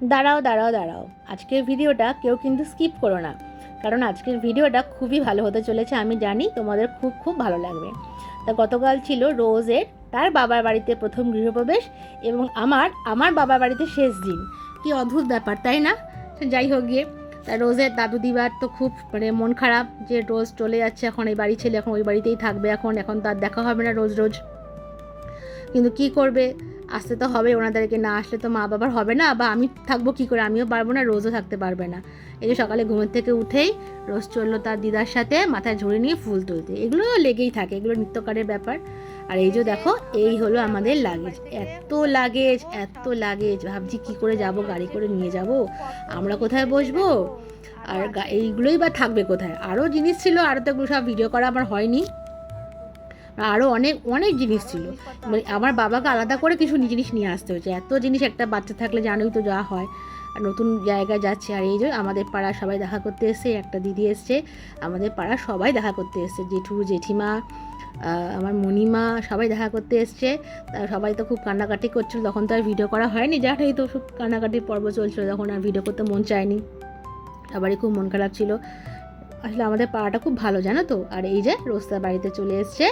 দাঁড়াও দাঁড়াও দাঁড়াও, আজকের ভিডিওটা কেউ কিন্তু স্কিপ করো না, কারণ আজকের ভিডিওটা খুবই ভালো হতে চলেছে। আমি জানি তোমাদের খুব খুব ভালো লাগবে। তা গতকাল ছিল রোজের তার বাবার বাড়িতে প্রথম গৃহপ্রবেশ এবং আমার আমার বাবার বাড়িতে শেষ দিন। কি অদ্ভুত ব্যাপার, তাই না? যাই হোক গিয়ে, তা রোজের দাদু দিবার তো খুব মন খারাপ যে রোজ চলে যাচ্ছে, এখন এই বাড়ি ছেলে এখন ওই বাড়িতেই থাকবে, এখন তার দেখা হবে না রোজ রোজ। কিন্তু কি করবে, আসতে তো হবে, ওনাদেরকে না আসলে তো মা বাবার হবে না, বা আমি থাকবো কী করে, আমিও পারবো না, রোজও থাকতে পারবে না। এই যে সকালে ঘুমের থেকে উঠেই রোজ চললো তার দিদার সাথে মাথায় ঝুড়ি নিয়ে ফুল তুলতে, এগুলো লেগেই থাকে, এগুলো নিত্যকারের ব্যাপার। আর এই যে দেখো, এই হলো আমাদের লাগেজ, এত লাগেজ, ভাবছি কি করে যাব, গাড়ি করে নিয়ে যাব, আমরা কোথায় বসবো, আর এইগুলোই বা থাকবে কোথায়। আরও জিনিস ছিল, আরও তো এগুলো সব ভিডিও করা আমার হয়নি, আরও অনেক অনেক জিনিস ছিল। মানে আমার বাবাকে আলাদা করে কিছু জিনিস নিয়ে আসতে হয়েছে, এত জিনিস একটা বাচ্চা থাকলে জানোই তো যা হয়। আর নতুন জায়গায় যাচ্ছে, আর এই যে আমাদের পাড়ার সবাই দেখা করতে এসছে, একটা দিদি এসছে, আমাদের পাড়ার সবাই দেখা করতে এসছে, জেঠু জেঠিমা, আমার মণিমা সবাই দেখা করতে এসছে। সবাই তো খুব কান্নাকাটি করছিল, তখন তো আর ভিডিও করা হয়নি, যাটাই তো খুব কান্নাকাটির পর্ব চলছিল, তখন আর ভিডিও করতে মন চায়নি, সবারই খুব মন খারাপ ছিল। আসলে আমাদের পাড়াটা খুব ভালো, জানো তো। আর এই যে রোস্তার বাড়িতে চলে এসছে,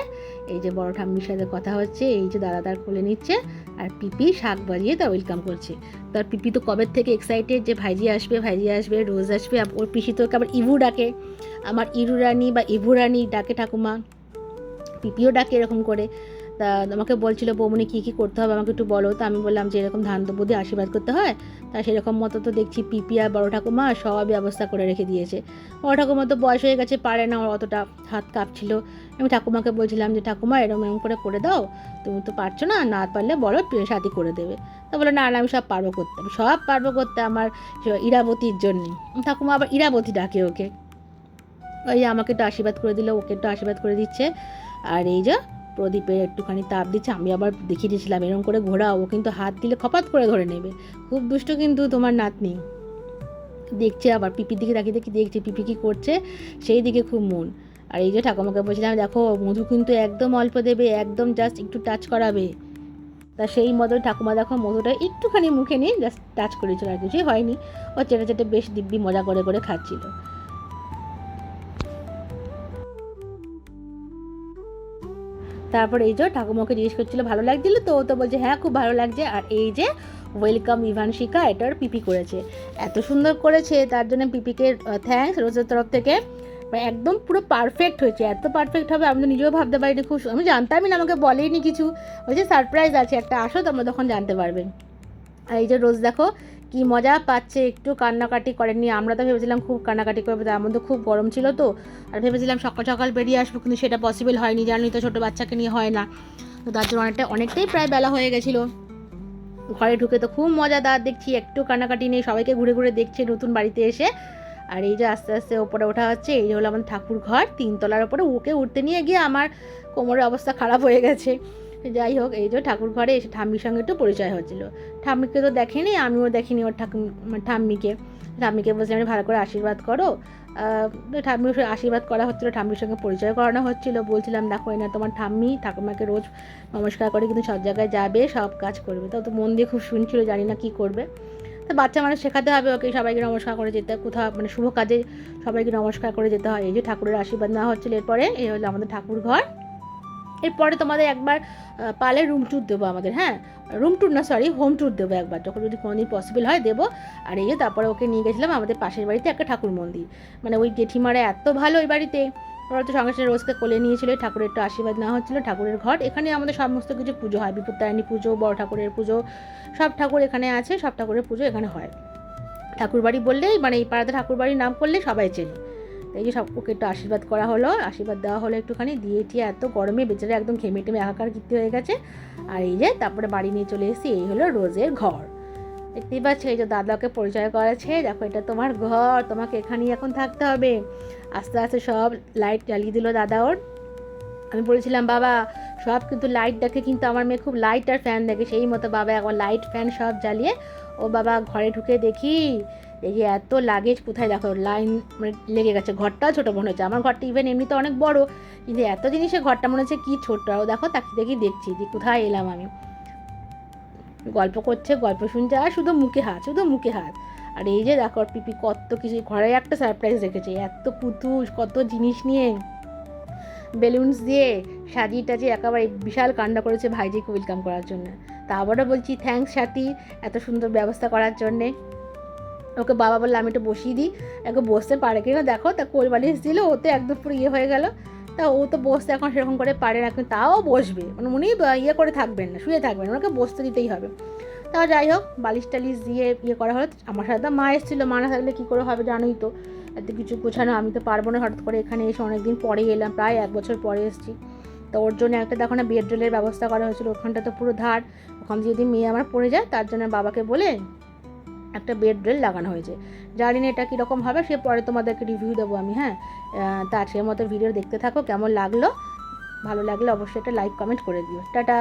এই যে বড় ঠাম্মির সাথে কথা হচ্ছে, এই যে দাদা তার কোলে নিচ্ছে, আর পিপি শাক বাজিয়ে তার ওয়েলকাম করছে। তার পিপি তো কবে থেকে এক্সাইটেড যে ভাইজি আসবে, রোজ আসবে। ওর পিসি তো আবার ইভু ডাকে, আমার ইরু রানী বা ইভু রানী ডাকে ঠাকুমা, পিপিও ডাকে এরকম করে। তা আমাকে বলছিল বৌমনি কী কী করতে হবে আমাকে একটু বলো। তা আমি বললাম যে এরকম ধান দেবো দিয়ে আশীর্বাদ করতে হয়। তা সেরকম মতো তো দেখছি পিপি আর বড়ো ঠাকুমা সব ব্যবস্থা করে রেখে দিয়েছে। বড়ো ঠাকুমা তো বয়স হয়ে গেছে, পারে না, ওর অতটা হাত কাঁপছিল। আমি ঠাকুমাকে বলছিলাম যে ঠাকুমা এরম করে দাও, তুমি তো পারছো না, না পারলে বলো সাথী করে দেবে। তা বলো না না, আমি সব পারবো করতে আমার ইরাবতীর জন্যে। ঠাকুমা আবার ইরাবতী ডাকে ওকে। ওই আমাকে একটু আশীর্বাদ করে দিল, ওকে একটু আশীর্বাদ করে দিচ্ছে। আর এই যে প্রদীপের একটুখানি তাপ দিচ্ছে, আমি আবার দেখিয়ে দিয়েছিলাম এরকম করে ঘোরাও, ও কিন্তু হাত দিলে খপাত করে ধরে নেবে, খুব দুষ্ট কিন্তু তোমার নাতনি। দেখছে আবার পিপির দিকে তাকিয়ে দেখছে পিপি কী করছে, সেই দিকে খুব মন। আর এই যে ঠাকুমাকে বলছিলাম দেখো মধু কিন্তু একদম অল্প দেবে, একদম জাস্ট একটু টাচ করাবে। তা সেই মতো ঠাকুমা দেখো মধুটা একটুখানি মুখে নিয়ে জাস্ট টাচ করেছিল, আর কিছুই হয়নি। ও চেটে বেশ দিব্যি মজা করে খাচ্ছিল। তারপর এই যে ঠাকুমাকে জিজ্ঞেস করছিল ভালো লাগছিল তো, তো বলছে হ্যাঁ খুব ভালো লাগছে। আর এই যে ওয়েলকাম ইভানশিকা, এটার পিপি করেছে, এত সুন্দর করেছে, তার জন্য পিপিকে থ্যাঙ্কস রোজের তরফ থেকে। একদম পুরো পারফেক্ট হয়েছে, এত পারফেক্ট হবে আমি তো নিজেও ভাবতে পারিনি, খুব আমি জানতামই না, আমাকে বলেইনি কিছু। ওই যে সারপ্রাইজ আছে একটা, আসো তোমরা তখন জানতে পারবেন। আর এই যে রোজ দেখো কি মজা পাচ্ছে, একটু কান্নাকাটি করেননি। আমরা তো ভেবেছিলাম খুব কান্নাকাটি করবে, তার মধ্যে খুব গরম ছিল তো, আর ভেবেছিলাম সকাল সকাল বেরিয়ে আসবো, কিন্তু সেটা পসিবল হয়নি, জানি তো ছোটো বাচ্চাকে নিয়ে হয় না। তো তার জন্য অনেকটাই প্রায় বেলা হয়ে গেছিলো। ঘরে ঢুকে তো খুব মজাদার, দেখছি একটু কান্নাকাটি নেই, সবাইকে ঘুরে ঘুরে দেখছে নতুন বাড়িতে এসে। আর এই যে আস্তে আস্তে ওপরে ওঠা হচ্ছে, এই যে হলো আমাদের ঠাকুর ঘর, 3 তলার ওপরে, ওকে উঠতে নিয়ে গিয়ে আমার কোমরের অবস্থা খারাপ হয়ে গেছে। যাই হোক, এই যে ঠাকুর ঘরে এসে ঠাম্মির সঙ্গে একটু পরিচয় হচ্ছিল। ঠাম্মিকে তো দেখেনি, আমিও দেখিনি ওর ঠাম্মিকে বলছিলাম ভালো করে আশীর্বাদ করো। ঠাম্মির আশীর্বাদ করা হচ্ছিলো, ঠাম্মির সঙ্গে পরিচয় করানো হচ্ছিলো। বলছিলাম দেখো না তোমার ঠাম্মি ঠাকুমাকে রোজ নমস্কার করে কিন্তু সব জায়গায় যাবে, সব কাজ করবে। তো মন দিয়ে খুব শুনছিল, জানি না কী করবে। তো বাচ্চা মানুষ শেখাতে হবে ওকে, সবাইকে নমস্কার করে যেতে, কোথাও শুভ কাজে সবাইকে নমস্কার করে যেতে হয়। এই যে ঠাকুরের আশীর্বাদ নেওয়া হচ্ছিলো। এরপরে এই হলো আমাদের ঠাকুর ঘর। এরপরে তোমাদের একবার পালে রুম ট্যুর দেবো আমাদের, হ্যাঁ রুম ট্যুর না সরি হোম ট্যুর দেবো একবার, যখন যদি কোনোদিন পসিবল হয় দেবো। আর এই যে তারপরে ওকে নিয়ে গেছিলাম আমাদের পাশের বাড়িতে একটা ঠাকুর মন্দির, মানে ওই জেঠিমারা এত ভালো ওই বাড়িতে, ওরা তো সঙ্গে সঙ্গে রোজকে কোলে নিয়েছিল, ঠাকুরের একটু আশীর্বাদ নেওয়া হচ্ছিলো। ঠাকুরের ঘর, এখানে আমাদের সমস্ত কিছু পুজো হয়, বিপত্তারিণী পুজো, বড় ঠাকুরের পুজো, সব ঠাকুর এখানে আছে, সব ঠাকুরের পুজো এখানে হয়। ঠাকুর বাড়ি বললেই মানে এই পাড়াতে ঠাকুর বাড়ির নাম করলে সবাই চেনে। এই যে সব ওকে একটু আশীর্বাদ করা হলো, আশীর্বাদ দেওয়া হলো একটুখানি, দিয়ে টিয়ে এত গরমে বেচারা একদম ঘেমে টেমে একাকার কীর্তি হয়ে গেছে। আর এই যে তারপরে বাড়ি নিয়ে চলে এসেছি, এই হলো রোজের ঘর। দেখতেই পাচ্ছি এই যে দাদাকে পরিচয় করাচ্ছে, দেখো এটা তোমার ঘর, তোমাকে এখানেই এখন থাকতে হবে। আস্তে আস্তে সব লাইট জ্বালিয়ে দিল দাদা ওর। আমি বলেছিলাম বাবা সব কিন্তু লাইট দেখে, কিন্তু আমার মেয়ে খুব লাইট আর ফ্যান দেখে, সেই মতো বাবা এখন লাইট ফ্যান সব জ্বালিয়ে ও বাবা ঘরে ঢুকে দেখি এত লাগেজ কোথায়, দেখো লাইন মানে লেগে গেছে। ঘরটাও ছোটো মনে হচ্ছে, আমার ঘরটা ইভেন এমনিতে অনেক বড়, কিন্তু এত জিনিসের ঘরটা মনে হচ্ছে কী ছোট্ট। দেখো তাকে দেখছি যে কোথায় এলাম আমি। গল্প করছে, গল্প শুনছে, আর শুধু মুখে হাত, শুধু মুখে হাত। আর এই যে দেখো পিপি কত কিছু, ঘরে একটা সারপ্রাইজ রেখেছে, এত পুতুল, কত জিনিস নিয়ে বেলুনস দিয়ে সাজিয়ে টাজিয়ে একেবারে বিশাল কাণ্ড করেছে ভাইজিকে ওয়েলকাম করার জন্য। তা আবারও বলছি থ্যাঙ্কস সাথী, এত সুন্দর ব্যবস্থা করার জন্যে। ওকে বাবা বললে আমি একটু বসিয়ে দিই, একটু বসতে পারে কিনা দেখো। তা কোল বালিশ দিল, ও তো একদম পুরো ইয়ে হয়ে গেল। তা ও তো বসতে এখন সেরকম করে পারে না, কিন্তু তাও বসবে, মানে উনি ইয়ে করে থাকবেন না, শুয়ে থাকবেন, ওনাকে বসতে দিতেই হবে। তাও যাই হোক, বালিশ টালিশ দিয়ে ইয়ে করা হলো। আমার সাথে মা এসেছিলো, মা না থাকলে কী করে হবে জানোই তো, এত কিছু গোছানো আমি তো পারবো না। হঠাৎ করে এখানে এসে অনেক দিন পরে এলাম, প্রায় 1 বছর পরে এসেছি। তো ওর জন্য একটা দেখো না বেড রোলের ব্যবস্থা করা হয়েছিল, ওখানটা তো পুরো ধার, ওখান দিয়ে যদি মেয়ে আমার পড়ে যায়, তার জন্য বাবাকে বলে একটা বেড রেল লাগানো হয়েছে। জানি না এটা কীরকম হবে, সে পরে তোমাদেরকে রিভিউ দেবো আমি। হ্যাঁ, তা আজকের মতো ভিডিও দেখতে থাকো, কেমন লাগলো, ভালো লাগলে অবশ্যই একটা লাইক কমেন্ট করে দিও। টাটা।